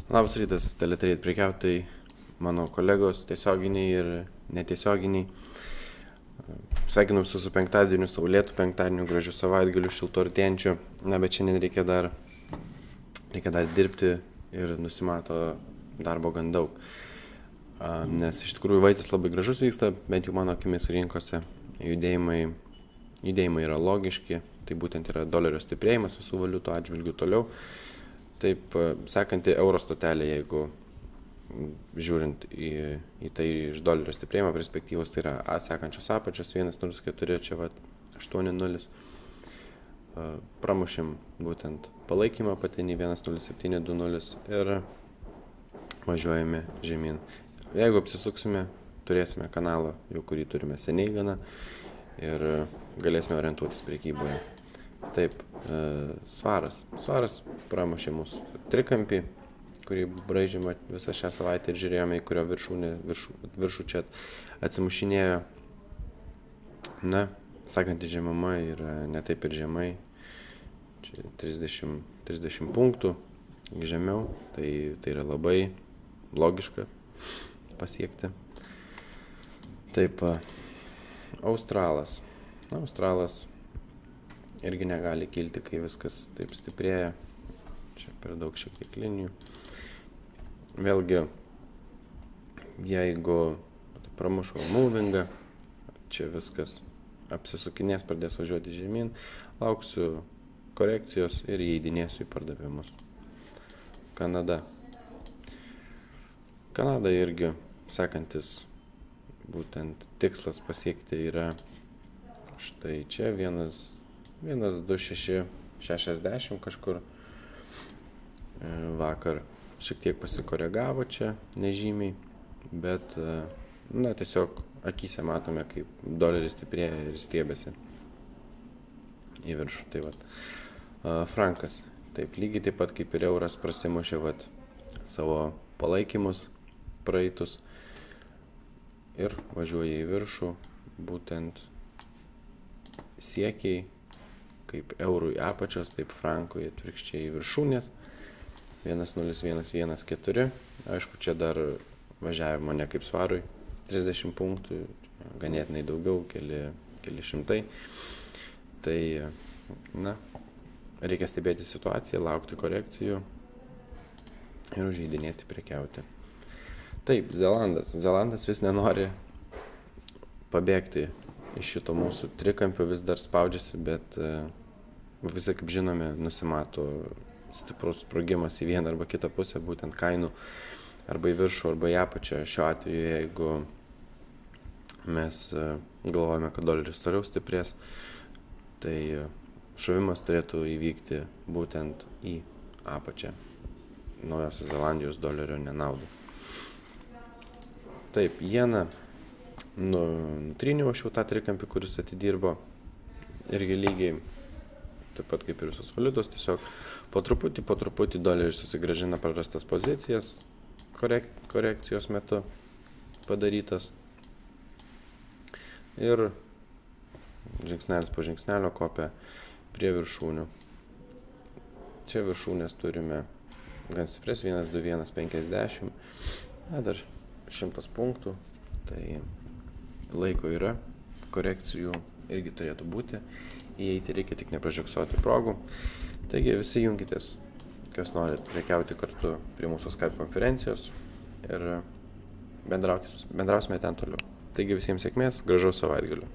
Labas rytas, Teletrade prekiautojai, mano kolegos tiesioginiai ir netiesioginiai. Sveikinu visus su penktadieniu, saulėtų penktadieniu, gražių savaitgalių, šiltų artėjančių. Na, bet šiandien reikia dar dirbti ir nusimato darbo gan daug. Nes iš tikrųjų vaizdas labai gražus vyksta, bent jau mano akimis rinkose. Judėjimai yra logiški, tai būtent yra dolerio stiprėjimas visų valiutų atžvilgių toliau. Taip, sekanti euro stotelė, jeigu žiūrint į tai iš dolerio stiprėjimo perspektyvos, tai yra sekančios apačios 1.04, čia 8.0. Pramušėm būtent palaikymą patinį 1.0720 ir važiuojame žemyn. Jeigu apsisuksime, turėsime kanalą, jau kurį turime seniai gana ir galėsime orientuotis prekyboje. Taip, svaras pramušė mūsų trikampį, kurį braižėme visą šią savaitę ir žiūrėjome, į kurio viršų čia atsimušinėjo. Na, sekanti žemuma yra ne taip ir žemai, čia 30 punktų žemiau, tai yra labai logiška pasiekti. Taip, Australas irgi negali kilti, kai viskas taip stiprėja. Čia per daug šiek tiek linijų. Vėlgi, jeigu pramušau movingą, čia viskas apsisukinės, pradės važiuoti žemyn, lauksiu korekcijos ir įeidinėsiu į pardavimus. Kanada irgi sekantis būtent tikslas pasiekti yra štai čia 1.2660 kažkur. Vakar šiek tiek pasikoregavo čia nežymiai, bet tiesiog akyse matome, kaip doleris stiprėja ir stiebėsi į viršų. Tai frankas, taip lygiai taip pat kaip ir euras prasimušė savo palaikymus praeitus ir važiuoja į viršų, būtent siekiai kaip eurų į apačios, taip frankui atvirkščiai į viršūnės 1.0114. Aišku, čia dar važiavimo ne kaip svarui 30 punktų, ganėtinai daugiau, keli šimtai. Tai, reikia stebėti situaciją, laukti korekcijų ir užeidinėti prekiauti. Taip, Zelandas vis nenori pabėgti iš šito mūsų trikampio, vis dar spaudžiasi, bet visi, kaip žinome, nusimato stiprus sprogimas į vieną arba kitą pusę, būtent kainų arba į viršų arba į apačią. Šiuo atveju, jeigu mes galvojame, kad doleris toliau stiprės, tai šovimas turėtų įvykti būtent į apačią. Naujosios Zelandijos dolerio nenaudai. Taip, jena nutryniau aš jau tą trikampį, kuris atidirbo irgi lygiai, taip pat kaip ir visos valiutos, tiesiog po truputį doleris susigrąžina prarastas pozicijas korekcijos metu padarytas ir žingsnelis po žingsnelio kopia prie viršūnių. Čia viršūnės turime gan stipres 1.2150, dar 100 punktų, tai laiko yra, korekcijų irgi turėtų būti, įeiti reikia tik nepražiopsoti progų. Taigi visi junkitės, kas norit prekiauti kartu prie mūsų Skype konferencijos ir bendrausime ten toliau. Taigi visiems sėkmės, gražaus savaitgalio.